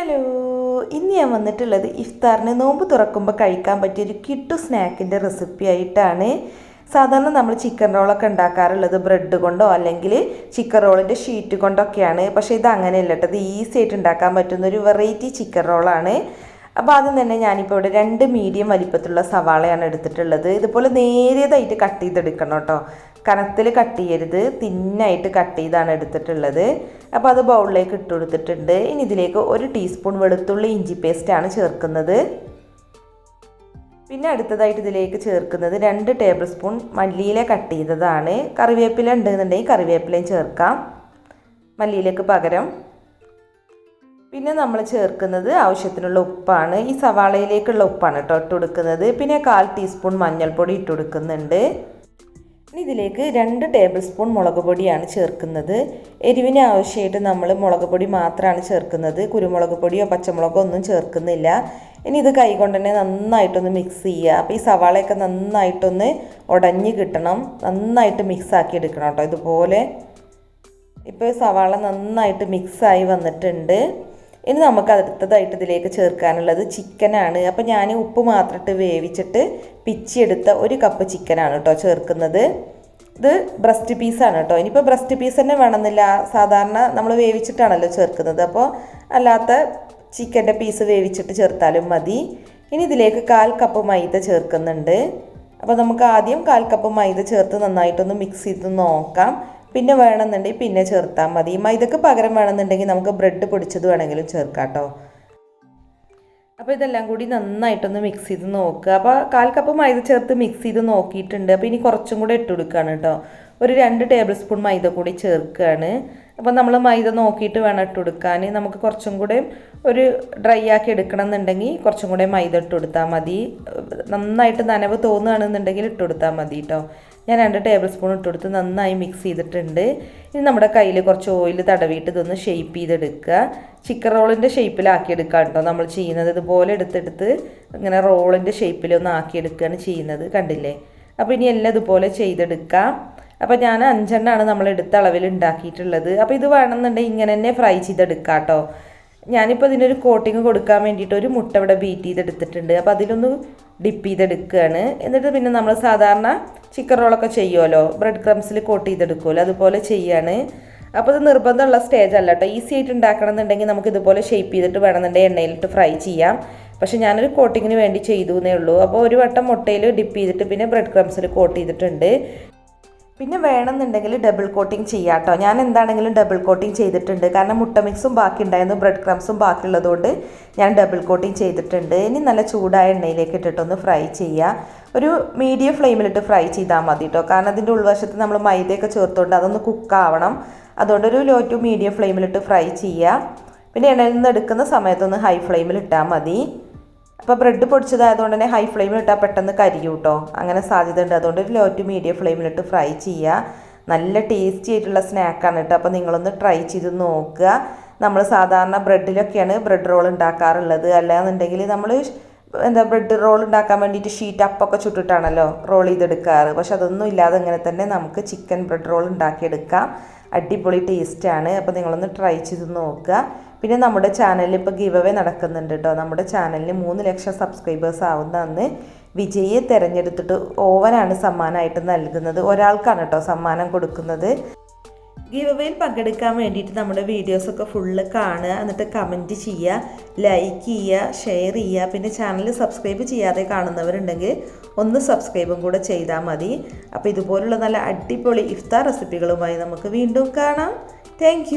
Hello, ഇന്ന് ഞാൻ വന്നിട്ടുള്ളത് ഇഫ്താറിന് നോമ്പ് തുറക്കുമ്പോൾ കഴിക്കാൻ പറ്റിയൊരു കിട്ടു സ്നാക്കിൻ്റെ റെസിപ്പി ആയിട്ടാണ്. സാധാരണ നമ്മൾ ചിക്കൻ റോളൊക്കെ ഉണ്ടാക്കാറുള്ളത് ബ്രെഡ് കൊണ്ടോ അല്ലെങ്കിൽ ചിക്കൻ റോളിൻ്റെ ഷീറ്റ് കൊണ്ടൊക്കെയാണ്. പക്ഷേ ഇത് അങ്ങനെയല്ല കേട്ടോ, ഇത് ഈസി ആയിട്ട് ഉണ്ടാക്കാൻ പറ്റുന്നൊരു വെറൈറ്റി ചിക്കൻ റോളാണ്. അപ്പോൾ ആദ്യം തന്നെ ഞാനിപ്പോൾ ഇവിടെ 2 മീഡിയം വലിപ്പത്തിലുള്ള സവാളയാണ് എടുത്തിട്ടുള്ളത്. ഇതുപോലെ നേരിയതായിട്ട് കട്ട് ചെയ്തെടുക്കണം കേട്ടോ, കനത്തിൽ കട്ട് ചെയ്യരുത്, തിന്നായിട്ട് കട്ട് ചെയ്താണ് എടുത്തിട്ടുള്ളത്. അപ്പോൾ അത് ബൗളിലേക്ക് ഇട്ട് കൊടുത്തിട്ടുണ്ട്. ഇനി ഇതിലേക്ക് 1 ടീസ്പൂൺ വെളുത്തുള്ളി ഇഞ്ചി പേസ്റ്റാണ് ചേർക്കുന്നത്. പിന്നെ അടുത്തതായിട്ട് ഇതിലേക്ക് ചേർക്കുന്നത് 2 ടേബിൾ സ്പൂൺ മല്ലിയില കട്ട് ചെയ്തതാണ്. കറിവേപ്പില ഉണ്ടെന്നുണ്ടെങ്കിൽ കറിവേപ്പിലയും ചേർക്കാം മല്ലിയിലേക്ക് പകരം. പിന്നെ നമ്മൾ ചേർക്കുന്നത് ആവശ്യത്തിനുള്ള ഉപ്പാണ്. ഈ സവാളയിലേക്കുള്ള ഉപ്പാണ് കേട്ടോ ഇട്ട് കൊടുക്കുന്നത്. പിന്നെ 1/4 ടീസ്പൂൺ മഞ്ഞൾപ്പൊടി ഇട്ട് കൊടുക്കുന്നുണ്ട്. ഇനി ഇതിലേക്ക് 2 ടേബിൾ സ്പൂൺ മുളക് പൊടിയാണ് ചേർക്കുന്നത്. എരിവിന് ആവശ്യമായിട്ട് നമ്മൾ മുളക് പൊടി മാത്രമാണ് ചേർക്കുന്നത്, കുരുമുളക് പൊടിയോ പച്ചമുളകോ ഒന്നും ചേർക്കുന്നില്ല. ഇനി ഇത് കൈകൊണ്ട് തന്നെ നന്നായിട്ടൊന്ന് മിക്സ് ചെയ്യുക. അപ്പോൾ ഈ സവാളയൊക്കെ നന്നായിട്ടൊന്ന് ഉടഞ്ഞ് കിട്ടണം, നന്നായിട്ട് മിക്സാക്കി എടുക്കണം കേട്ടോ. ഇതുപോലെ ഇപ്പോൾ സവാള നന്നായിട്ട് മിക്സായി വന്നിട്ടുണ്ട്. ഇനി നമുക്ക് അടുത്തതായിട്ട് ഇതിലേക്ക് ചേർക്കാനുള്ളത് ചിക്കനാണ്. അപ്പോൾ ഞാൻ ഉപ്പ് മാത്രം ഇട്ട് വേവിച്ചിട്ട് പിച്ചിയെടുത്ത 1 കപ്പ് ചിക്കനാണ് കേട്ടോ ചേർക്കുന്നത്. ഇത് ബ്രസ്റ്റ് പീസാണ് കേട്ടോ. ഇനിയിപ്പോൾ ബ്രസ്റ്റ് പീസ് തന്നെ വേണമെന്നില്ല, സാധാരണ നമ്മൾ വേവിച്ചിട്ടാണല്ലോ ചേർക്കുന്നത്. അപ്പോൾ അല്ലാത്ത ചിക്കൻ്റെ പീസ് വേവിച്ചിട്ട് ചേർത്താലും മതി. ഇനി ഇതിലേക്ക് 1/4 കപ്പ് മൈദ ചേർക്കുന്നുണ്ട്. അപ്പോൾ നമുക്ക് ആദ്യം 1/4 കപ്പ് മൈദ ചേർത്ത് നന്നായിട്ടൊന്ന് മിക്സ് ചെയ്ത് നോക്കാം. പിന്നെ വേണമെന്നുണ്ടെങ്കിൽ പിന്നെ ചേർത്താൽ മതി. മൈദക്ക് പകരം വേണമെന്നുണ്ടെങ്കിൽ നമുക്ക് ബ്രെഡ് പൊടിച്ചത് വേണമെങ്കിലും ചേർക്കാം കേട്ടോ. അപ്പോൾ ഇതെല്ലാം കൂടി നന്നായിട്ടൊന്ന് മിക്സ് ചെയ്ത് നോക്കുക. അപ്പോൾ 1/4 കപ്പ് മൈദ ചേർത്ത് മിക്സ് ചെയ്ത് നോക്കിയിട്ടുണ്ട്. അപ്പോൾ ഇനി കുറച്ചും കൂടെ ഇട്ട് കൊടുക്കുകയാണ് കേട്ടോ. ഒരു 2 ടേബിൾ സ്പൂൺ മൈദ കൂടി ചേർക്കുകയാണ്. അപ്പോൾ നമ്മൾ മൈദ നോക്കിയിട്ട് വേണം ഇട്ട് കൊടുക്കാൻ. നമുക്ക് കുറച്ചും കൂടെ ഒരു ഡ്രൈ ആക്കി എടുക്കണം എന്നുണ്ടെങ്കിൽ കുറച്ചും കൂടെ മൈദ ഇട്ട് കൊടുത്താൽ മതി. നന്നായിട്ട് നനവ് തോന്നുകയാണെന്നുണ്ടെങ്കിൽ ഇട്ട് കൊടുത്താൽ മതി കേട്ടോ. ഞാൻ 2 ടേബിൾ സ്പൂൺ ഇട്ട് കൊടുത്ത് നന്നായി മിക്സ് ചെയ്തിട്ടുണ്ട്. ഇനി നമ്മുടെ കയ്യിൽ കുറച്ച് ഓയിൽ തടവിയിട്ട് ഇതൊന്ന് ഷേപ്പ് ചെയ്തെടുക്കുക. ചിക്കൻ റോളിൻ്റെ ഷേപ്പിലാക്കി എടുക്കുക കേട്ടോ നമ്മൾ ചെയ്യുന്നത്. ഇതുപോലെ എടുത്തെടുത്ത് ഇങ്ങനെ റോളിൻ്റെ ഷേപ്പിലൊന്ന് ആക്കിയെടുക്കുകയാണ് ചെയ്യുന്നത്, കണ്ടില്ലേ? അപ്പോൾ ഇനി എല്ലാം ഇതുപോലെ ചെയ്തെടുക്കാം. അപ്പോൾ ഞാൻ 5 എണ്ണമാണ് നമ്മൾ എടുത്ത അളവിൽ ഉണ്ടാക്കിയിട്ടുള്ളത്. അപ്പോൾ ഇത് വേണമെന്നുണ്ടെങ്കിൽ ഇങ്ങനെ തന്നെ ഫ്രൈ ചെയ്തെടുക്കാം കേട്ടോ. ഞാനിപ്പോൾ ഇതിനൊരു കോട്ടിങ് കൊടുക്കാൻ വേണ്ടിയിട്ട് ഒരു മുട്ട ഇവിടെ ബീറ്റ് ചെയ്തെടുത്തിട്ടുണ്ട്. അപ്പോൾ അതിലൊന്ന് ഡിപ്പ് ചെയ്തെടുക്കുകയാണ്. എന്നിട്ട് പിന്നെ നമ്മൾ സാധാരണ ചിക്കൻ റോളൊക്കെ ചെയ്യുമല്ലോ, ബ്രെഡ് ക്രംസിൽ കോട്ട് ചെയ്തെടുക്കുമല്ലോ, അതുപോലെ ചെയ്യാണ്. അപ്പോൾ ഇത് നിർബന്ധമുള്ള സ്റ്റേജ് അല്ല കേട്ടോ. ഈസി ആയിട്ട് ഉണ്ടാക്കണം എന്നുണ്ടെങ്കിൽ നമുക്ക് ഇതുപോലെ ഷേപ്പ് ചെയ്തിട്ട് വേണമെന്നുണ്ടെങ്കിൽ എണ്ണയിലിട്ട് ഫ്രൈ ചെയ്യാം. പക്ഷേ ഞാനൊരു കോട്ടിങ്ങിന് വേണ്ടി ചെയ്തു എന്നേ ഉള്ളൂ. അപ്പോൾ ഒരു വട്ടം മുട്ടയിൽ ഡിപ്പ് ചെയ്തിട്ട് പിന്നെ ബ്രെഡ് ക്രംസിൽ കോട്ട് ചെയ്തിട്ടുണ്ട്. പിന്നെ വേണമെന്നുണ്ടെങ്കിൽ ഡബിൾ കോട്ടിങ് ചെയ്യാം കേട്ടോ. ഞാൻ എന്താണെങ്കിലും ഡബിൾ കോട്ടിങ് ചെയ്തിട്ടുണ്ട്, കാരണം മുട്ട മിക്സും ബാക്കി ഉണ്ടായിരുന്നു, ബ്രെഡ് ക്രംസും ബാക്കിയുള്ളതുകൊണ്ട് ഞാൻ ഡബിൾ കോട്ടിങ് ചെയ്തിട്ടുണ്ട്. ഇനി നല്ല ചൂടായ എണ്ണയിലേക്ക് ഇട്ടിട്ടൊന്ന് ഫ്രൈ ചെയ്യുക. ഒരു മീഡിയം ഫ്ലെയിമിലിട്ട് ഫ്രൈ ചെയ്താൽ മതി കേട്ടോ, കാരണം അതിൻ്റെ ഉൾവശത്ത് നമ്മൾ മൈദയൊക്കെ ചേർത്തുകൊണ്ട് അതൊന്ന് കുക്കാവണം. അതുകൊണ്ടൊരു ലോ ടു മീഡിയം ഫ്ലെയിമിലിട്ട് ഫ്രൈ ചെയ്യുക. പിന്നെ എണ്ണയിൽ നിന്ന് എടുക്കുന്ന സമയത്തൊന്ന് ഹൈ ഫ്ലെയിമിൽ ഇട്ടാൽ മതി. അപ്പോൾ ബ്രെഡ് പൊടിച്ചതായതുകൊണ്ട് തന്നെ ഹൈ ഫ്ലെയിമിൽ ഇട്ടാൽ പെട്ടെന്ന് കരിയും കേട്ടോ, അങ്ങനെ സാധ്യത ഉണ്ട്. അതുകൊണ്ട് ഒരു ലോ ടു മീഡിയം ഫ്ലെയിമിലിട്ട് ഫ്രൈ ചെയ്യുക. നല്ല ടേസ്റ്റി ആയിട്ടുള്ള സ്നാക്കാണ് കേട്ടോ. അപ്പോൾ നിങ്ങളൊന്ന് ട്രൈ ചെയ്ത് നോക്കുക. നമ്മൾ സാധാരണ ബ്രെഡിലൊക്കെയാണ് ബ്രെഡ് റോൾ ഉണ്ടാക്കാറുള്ളത്. അല്ലാന്നുണ്ടെങ്കിൽ നമ്മൾ ബ്രെഡ് റോൾ ഉണ്ടാക്കാൻ വേണ്ടിയിട്ട് ഷീറ്റ് അപ്പൊക്കെ ചുട്ടിട്ടാണല്ലോ റോൾ ചെയ്തെടുക്കാറ്. പക്ഷെ അതൊന്നും ഇല്ലാതെ ഇങ്ങനെ തന്നെ നമുക്ക് ചിക്കൻ ബ്രെഡ് റോൾ ഉണ്ടാക്കിയെടുക്കാം. അടിപൊളി ടേസ്റ്റാണ്. അപ്പോൾ നിങ്ങളൊന്ന് ട്രൈ ചെയ്ത് നോക്കുക. പിന്നെ നമ്മുടെ ചാനലിൽ ഇപ്പോൾ ഗിവ് അവേ നടക്കുന്നുണ്ട് കേട്ടോ. നമ്മുടെ ചാനലിന് 3 ലക്ഷം സബ്സ്ക്രൈബേഴ്സ് ആവുന്ന അന്ന് വിജയിയെ തിരഞ്ഞെടുത്തിട്ട് ഓവനാണ് സമ്മാനമായിട്ട് നൽകുന്നത്. ഒരാൾക്കാണ് കേട്ടോ സമ്മാനം കൊടുക്കുന്നത്. ഗിവ് അവേയിൽ പങ്കെടുക്കാൻ വേണ്ടിയിട്ട് നമ്മുടെ വീഡിയോസൊക്കെ ഫുള്ള് കാണുക, എന്നിട്ട് കമൻറ്റ് ചെയ്യുക, ലൈക്ക് ചെയ്യുക, ഷെയർ ചെയ്യുക. പിന്നെ ചാനൽ സബ്സ്ക്രൈബ് ചെയ്യാതെ കാണുന്നവരുണ്ടെങ്കിൽ ഒന്ന് സബ്സ്ക്രൈബും കൂടെ ചെയ്താൽ മതി. അപ്പോൾ ഇതുപോലുള്ള നല്ല അടിപൊളി ഇഫ്താർ റെസിപ്പികളുമായി നമുക്ക് വീണ്ടും കാണാം. താങ്ക്